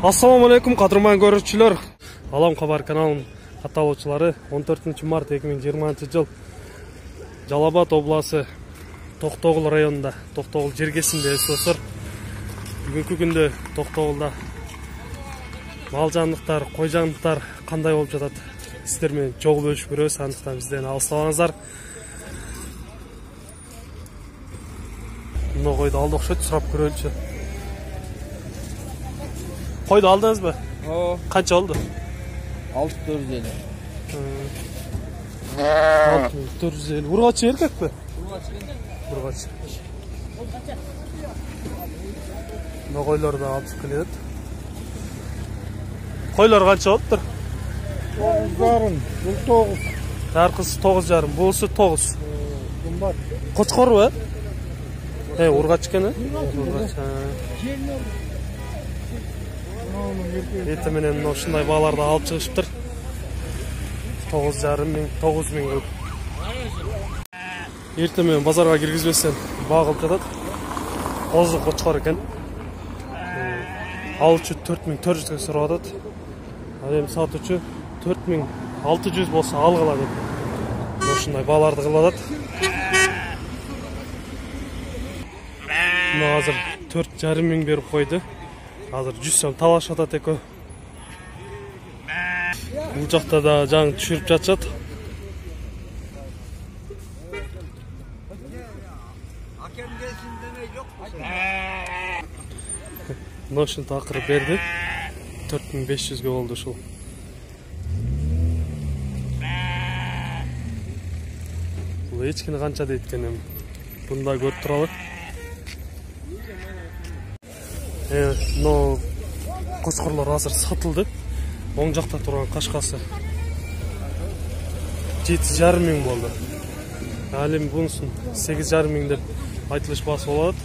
Assalamu alaikum, qadırman görüşçüler. Alam Xabar kanalının katılımcıları 14 mart 2020 yıl Жалал-Абад обласы Тоқтоғыл районында, Тоқтоғыл жергесінде өсір. Бүгінгі күнде Тоқтоғылда мал жанлықтар, қой жанлықтар қандай болып жатады? Сіздермен жол бөлісіп көресіз, андықтан бізден алыстамаңыздар. Мына қойды алдық шөт, сұрап көрелікші. Қойды алдыңыз ба? Қанша oldu? 6450. 6450. Urgaçı erkek mi? Urgaçı. Mına koylar da alıp keledi. Koylar qancha oluptur? 9,5. Bu 9. Tarqisi 9,5. Buсы 9. Qımbat. Qo'chqor va? Urgaç ekeni? Urgaç. Ertemenen ошундай бааларды алып чыгышыптыр. 9,5 миң, 9 миң көп. Эртемен базарга киргизбестен багылып жатат. Козу кочкор экен. Алчу 4400 сурап атат. Ал эми сатуучу 4600 болсо алгыла деп. Ошундай бааларды кылып атат. Мына азыр 4,5 миң берип койду. Азыр 100 сом талашып атат экөө. Бул жакта да жаңы түшүрүп жатышат. Акем келсин демей жок. Ношун такыры берди. 4500ге болду ушул. Бул эчкини канча дейт экен, бунда көрүп туралы. Но кошкорлор азыр сатылды. Оң жакта турган кашкасы 7,5 миң болду. Ал эми бунусун 8,5 миң деп айтылышпасы болот.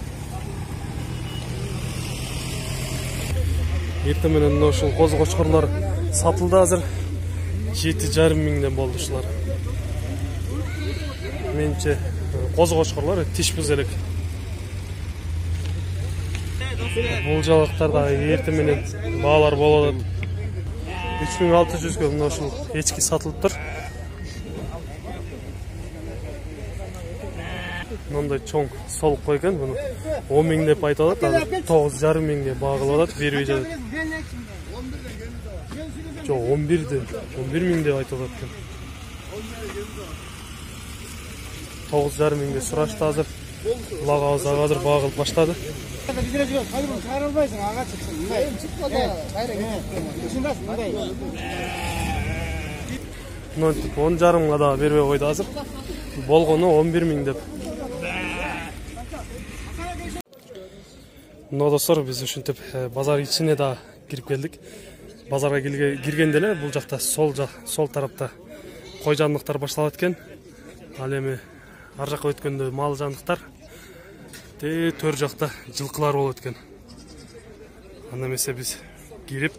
Эртең менен ошол козу кошкорлор сатылды азыр 7,5 миңден болду ушулар. Менче козу кошкорлор тиш буз элек. Бул жалактарда эртең менен баалар болот. 3600ге мына ушул эчки сатылыптыр. Мындай чоң солук кой экен, буну 10 миң деп айтылат, азыр 9,5 миңге багылып атат, бербей жатат. Жок, 11 миң деп айтылат экен. 9,5 миңге сурашты азыр. Лагабыз азыр багылып баштады. Мынтип 10,5 миңга да бербей койду азыр. Болгону 11 миң деп. Мына достор, биз ушинтип базар ичине да кирип келдик. Базарга киргенде эле бул жакта сол тарапта кой жандыктар башталат экен. Ал эми ар жакка өткөндө мал жандыктар, төр жакта жылкылар болот экен. Анда эмесе биз кирип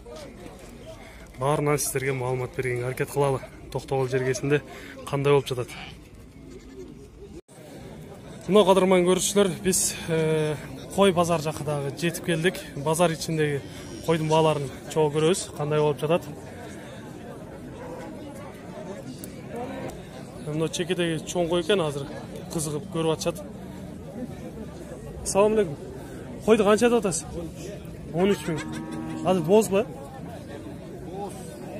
баарынан сиздерге маалымат бергенге аракет кылалы. Токтогул жергесинде кандай болуп жатат. Мына кадырман көрүүчүлөр, биз кой базар жакка дагы жетип келдик. Базар ичиндеги койдун бааларын чогуу көрөбүз, кандай болуп жатат. Мына чекедеги чоң кой экен, азыр кызыгып көрүп атышат. Assalamu alaikum. Koydu kança da atası? 13 bin. Adı boz mu?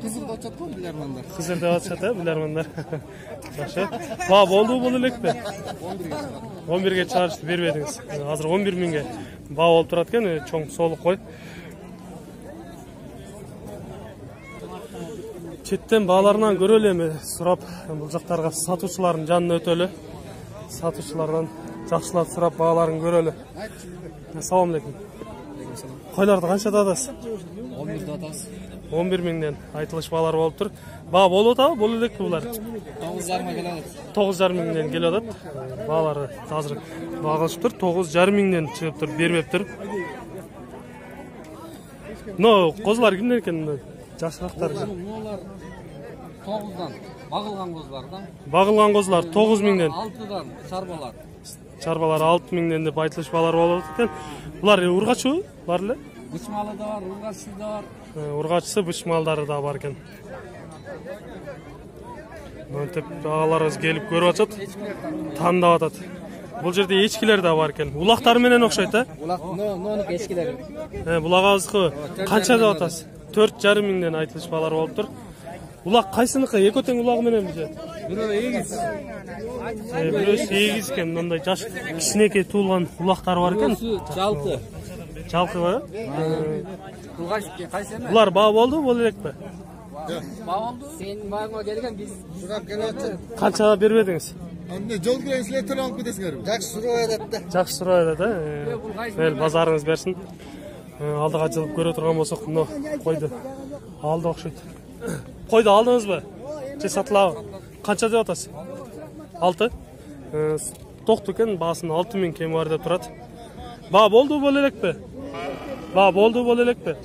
Kızıl da açat mı bilermanlar? Kızıl da açat ha bilermanlar. Başka? Bab oldu bu lek be. 11'ge çağırıştı vermediniz. Hazır 11 binge. Bab olup duratken çoğun soluk koy. Çetten bağlarından görölü mi? Surap bu jaktarga satuşçuların canını ötölü. Satuşçulardan жақшылап сұрап бағаларын көрелі. Assalamu alaikum. Қойларды қаншада атасыз? 11'de atası. 11 миңден айтылыш бағалар болып тұр. Баға болып атабы, бол элек бұлар? 9,5 келеді. 9,5 миңден келіп атат. Бағалары азыр бағалышып тұр. 9,5 миңден шығып тұр, бермеп тұр. Но қозылар кімден екен? Жақшылақтар. Олар 9'dan. Бағылған қозылардан. Бағылған қозылар 9 миңден. 6'dan шарбалар. Чарбалар 6 миңден деп айтылыш бағалар болып екен. Бұлар ургач у? Бар эле? Бычмалы да бар, ургачысы да бар. Ургачысы, бычмалдары да бар экен. Мынтип агаларыбыз келип көрүп атат, тандап атат. Бул жерде эчкилер да бар экен. Улактар менен окшойт, Улак, нонук эчкилер. Бул агабызгы канча деп атасыз? 4,5 миңден айтылышпалар болуп тур. Улак кайсыныкы? Эки тең улагы менен бизет. Бирөө эгиз. Бирөөсү эгиз экен, мындай жаш кичинекей туулган улактар бар экен. Жалпы. Жалкыбы? Ургач кайсы эме? Булар баа болду, боло элекпи? Баа болду. Сен багыңа келген биз сурап келип Канчага бербедиңиз? Анда жол киресиңер алып кетесиңерби? жакшы суроо эдет да. Жакшы суроо эдет, Мейл базарыңыз берсин. Алдыга жылып көрө турган болсок, мына койду алды окшойт. Койду алдыңызбы? Же сатылабы? Канча деп атасыз? 6? Токту экен, баасын 6 миң кеми бар деп турат. Баа болду боло элекпи? Баа болду боло элекпи?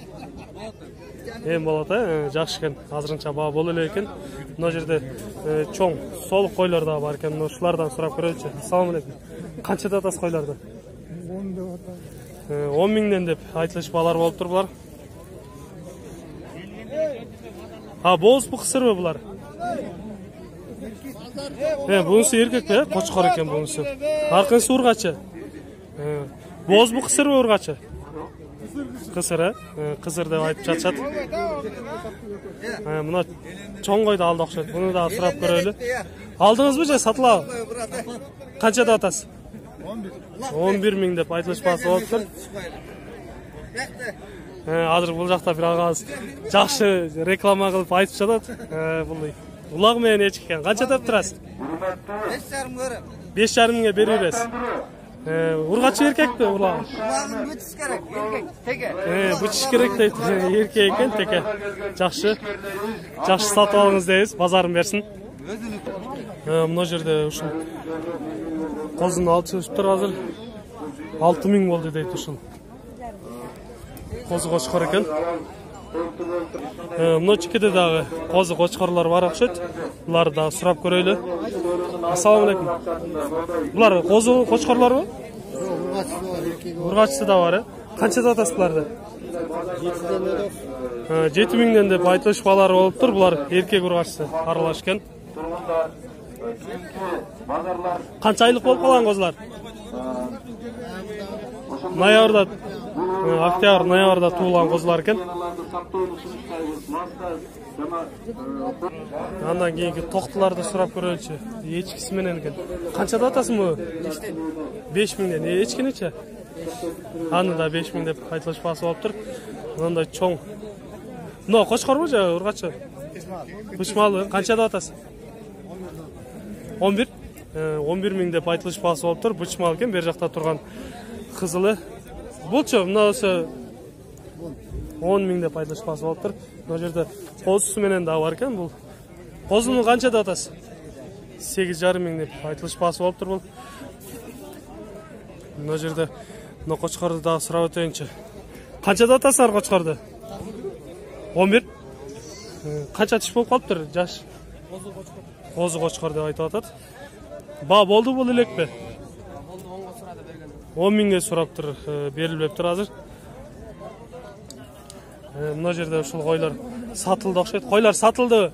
Болот, жакшы экен. Азырынча баа боло элек экен. Мына жерде чоң солук койлор да бар экен. Ушулардан сурап көрөлүчү. Ассаламу алейкум. Канча деп атасыз койлорду? 10 деп атам. 10 миңден деп айтылышпалар болуп тур булар. Боз бу кысырбы булар? Бунусу эркекпи, кочкор экен бунусу. Аркынысы ургачы. Боз бу кысырбы, ургачы? Кысыр, кызыр деп айтып жатышат. Мына чоң койду алды окшойт. Буну да сурап көрөлү. Алдыңызбы же сатылабы? Канча деп атасыз? 11 миң деп айтылышпасы болуп тур. Азыр бул жакта бир агабыз жакшы реклама кылып айтып жатат. Бул улак менен эчки экен. Канча деп турасыз? 5,5 көрөм. 5,5 миңге берип бересиз. Ургачы эркекпи, улагы? Улагын бүтүш керек, эркек, теке. Бүтүш керек дейт. Эркек экен, теке. Жакшы. Жакшы сатып алыңыз дейбиз, базарын берсин. Мына жерде ушул козун алып чыгышыптыр азыр. 6 миң болду дейт ушул. Козу кочкор экен. Мына чекеде дагы козу кочкорлор бар окшойт. Буларды да сурап көрөлү. Ассаламу алейкум. Булар козу кочкорлорбу? Ургачысы да бар, Канча деп атасыз буларды? 7 миңден деп айтылышпалар болуп тур. Булар эркек ургачысы аралаш экен. Канча айлык болуп калган козулар? Ноябрда, октябрь, ноябрда туулган козулар экен. Андан кийинки токтуларды сурап көрөлүчү. Эчкиси менен экен. Канча деп атасызбы? 5 миңден. Эчкиничи? Аны да 5 миң деп айтылышпасы болуп тур. Мындай чоң. Мына кочкорбу же ургачы? Бычмалы. Канча деп атасыз? 11? 11 миң деп айтылышпасы болуп тур. Бычмал экен, бер жакта турган кызылы. Булчу, мынасы 10 миң деп айтылышпасы болуп тур. Мына жерде козусу менен да бар экен бул. Козуну канча деп атасыз? 8,5 миң деп айтылышпасы болуп тур бул. Мына жерде мына кочкорду да сурап өтөйүнчү. Канча деп атасыздар кочкорду? 11? Канча тиш болуп калыптыр, жаш? Козу кочкор деп айтып атат. Баа болду боло элекпи? 10 миңге сураптыр, берилбептир азыр. Мына жерде ушул койлор сатылды окшойт. Койлор сатылды.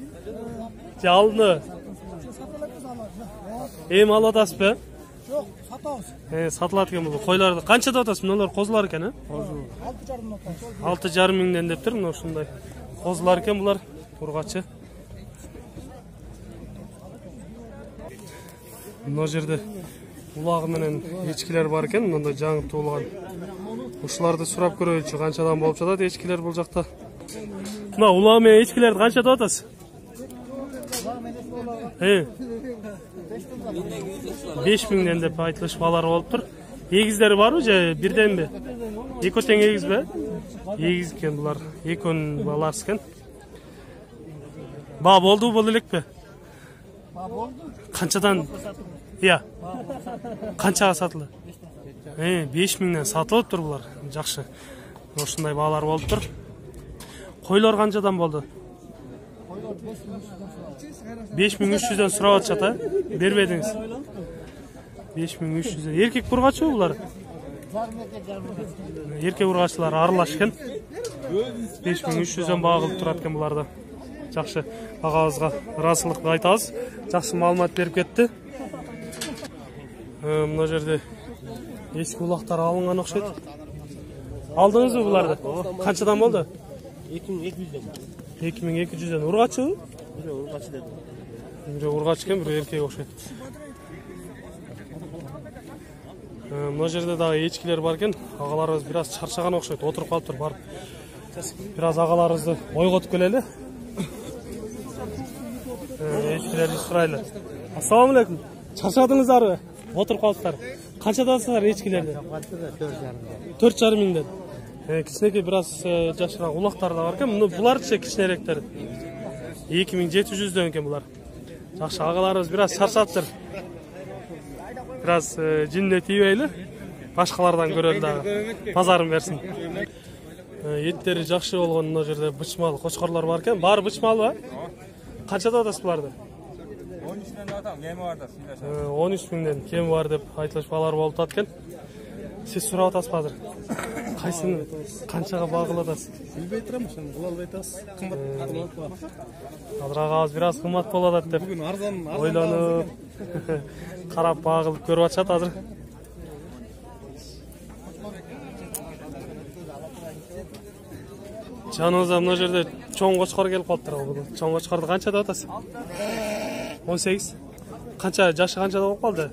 Же алынды? Эми алып атасызбы? Жок, сатабыз. Сатылат экен бул койлорду. Канча деп атасыз? Мыналар козулар экен, 6,5 миңден дептир, мына ушундай козулар экен булар, ургачы. Мына жерде улагы менен эчкилер бар экен, мындай жаңы туулган. Ушуларды сурап көрөлүчү, канчадан болуп жатат эчкилер бул жакта. Мына улагы менен эчкилерди канча деп атасыз? 5 миңден деп айтылышпалар болуп тур. Эгиздери барбы же бирденби? Эки тең эгизби? Эгиз экен булар, экөөнүн баласы экен. Баа болду боло элекпи? Баа болду. Канчадан? Канчага сатылды? 5 миңден сатылып тур булар. Жакшы. Ушундай баалар болуп тур. Койлор канчадан болду? 5300дөн сурап атышат, бербедиңиз. 5300. Эркек бургачы булар? Еркек ургачылар аралаш экен. 5300дөн баа кылып турат экен буларда. Жакшы, агабызга ыраазычылык айтабыз. Жакшы маалымат берип кетти. Мына жерде эски улактар алынган окшойт. Алдыңызбы буларды? Канчадан болду? 2200дөн. 2200дөн. Ургачыбы? Ургач деди. Бирөө ургач экен, бирөө эркек окшойт. Мына жерде дагы эчкилер бар экен. Агаларыбыз бир аз чарчаган окшойт. Отуруп калыптыр, барып. Бир аз агаларыбызды ойготуп келели. Эчкилерди сурайлы. Ассаламу алейкум. Чарчадыңыздарбы? Отуруп калыптыр. Канчадасыздар эчкилерди? 4,5 миңден. Кичинекей бир аз жашыраак улактар да бар экен. Буларчы кичинерээктер. 2700дөн экен булар. Жакшы, агаларыбыз бир аз чарчаптыр. Бир аз жинне тийбейли. Башкалардан көрөлү дагы. Базарын берсин. Еттери жакшы болгон мына жерде бычмал, кочкорлор бар экен. Баары бычмалбы? Канчада атасыз буларды? 13 атам, кеми бар да. 13 миңден кеми бар деп айтылышпалар болуп атат экен. Сиз сурап атасызбы азыр? Кайсыны канчага баа кылып атасыз? Билбей турам, ошону кыла албай атасыз. Кымбат болот. Азыр агабыз бир аз кымбат болуп атат деп Бүгүн арзан ойлонуп карап баа кылып көрүп атышат азыр. Жаныбызда мына жерде чоң кочкор келип калыптыр. Чоң кочкорду канчада атасыз? 18. Канча жашы канчада болуп калды?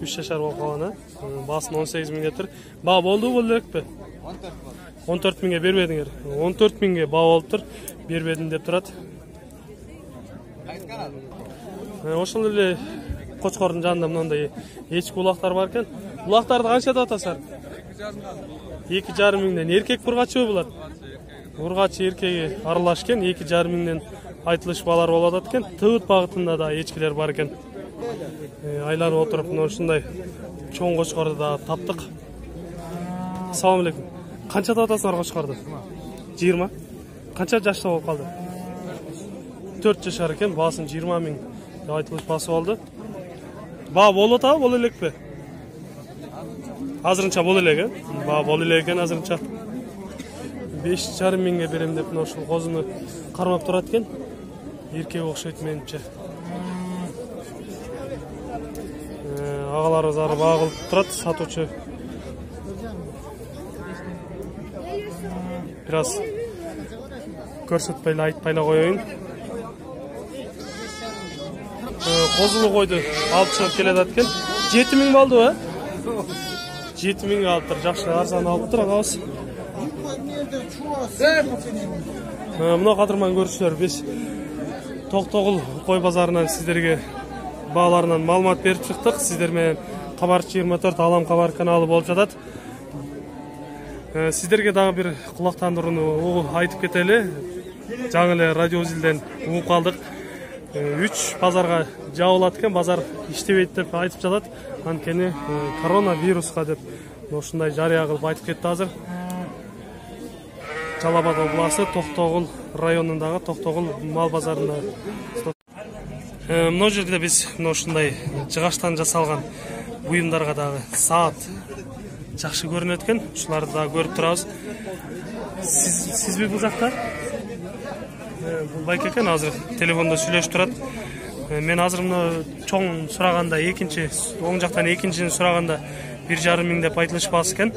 3 жашар болуп калган, баасын 18 миңге. Баа болду бул элекпи? 14 миңге бербедиңер. 14 миңге баа болуптур. Бербедим деп турат. Ошол эле кочкордун жанында мындай эчки улактар бар экен. Улактарды канчада атасыздар? 2,5 миңден. Эркек ургачыбы булар? Ургачы эркеги аралаш экен. 2,5 миңден айтылышпалар болуп атат экен. Тыбыт багытында да эчкилер бар экен. Айланып отуруп мына ушундай чоң кочкорду да таптык. Ассаламу алейкум. Канчада атасыңар кочкорду? 20. Канча жашта болуп калды? 4 жашар экен. Баасын 20 миң деп айтылышпасы болду. Баа болуп атабы, боло элекпи? Азырынча боло элек, баа боло элек экен азырынча. 5,5 миңге берем деп мына ушул козуну кармап турат экен. Эркек окшойт менимче. Агаларыбыз ары баа кылып турат, сатуучу. Бир аз көрсөтпөйлө айтпайлы коеюн. Козулу койду алып чыгып келе жатат экен. 7 миң болдубу? 7 миңге алыптыр. Жакшы, арзан алыптыр агабыз. Мына кадырман көрүүчүлөр, биз Токтогул кой базарынан сиздерге бааларынан маалымат берип чыктык. Сиздер менен Кабарчы 24 Алам Кабар каналы болуп жатат. Сиздерге дагы бир кулактандырууну айтып кетели. Жаңы эле радио зилден угуп калдык. 3 базарга жабылат экен, базар иштебейт деп айтып жатат. Анткени коронавируска деп ушундай жарыя кылып айтып кетти азыр. Жалал Абад областы Токтогул районундагы Токтогул мал базарында. Мына жерде биз ушундай жыгачтан жасалган буюмдарга дагы саат жакшы көрүнөт экен. Ушуларды дагы көрүп турабыз. Сизби бул жакта? Бул байке экен, азыр телефондо сүйлөшүп турат. Мен азыр мына чоң сураганда, оң жактан экинчини сураганда 1,5 миң деп айтылышпасы экен.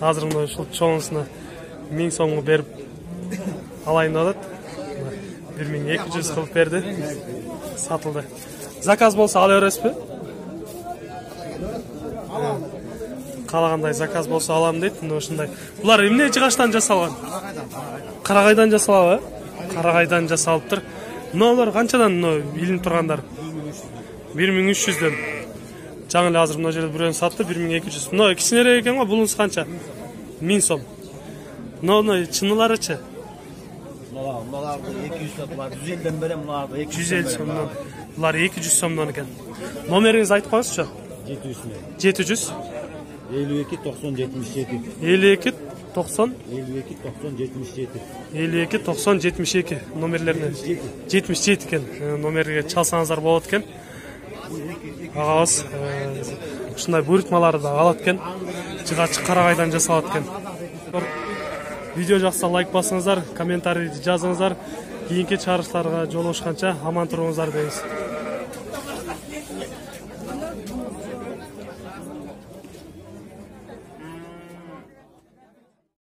Азыр мына ушул чоңусуна 1000 сомго берип алайын деп атат. 1200 кылып берди. Сатылды. Заказ болсо ала бересизби? Калагандай заказ болсо алам дейт. Мына ушундай. Булар эмне жыгачтан жасалган? Карагайдан жасалабы? Карагайдан жасалыптыр. Мына булар канчадан илинип тургандар? 1300дөн. Жаңы эле азыр мына жерде бирөөнү сатты 1200. Мына кичинерээк экен го, бунусу канча? 1000 сом. Мына чыныларычы? Мыналар 200 сом, 150ден берем, мыналар 250 сомдон. Булар 200 сомдон экен. Номериңизди айтып коюңузчу. 700 мен. 700 52 90 77. 52 90 52 90 77. 52 90 номерлеріне 77 екен номерге чалсаңыздар болот екен. Ағабыз ушундай буйрутмаларды да алат екен. Жыгачы карагайдан жасалат екен. Видео жақса лайк басыңыздар, комментарий жазыңыздар. Кийинки чыгарыштарга жолугушканча аман туруңуздар дейбиз.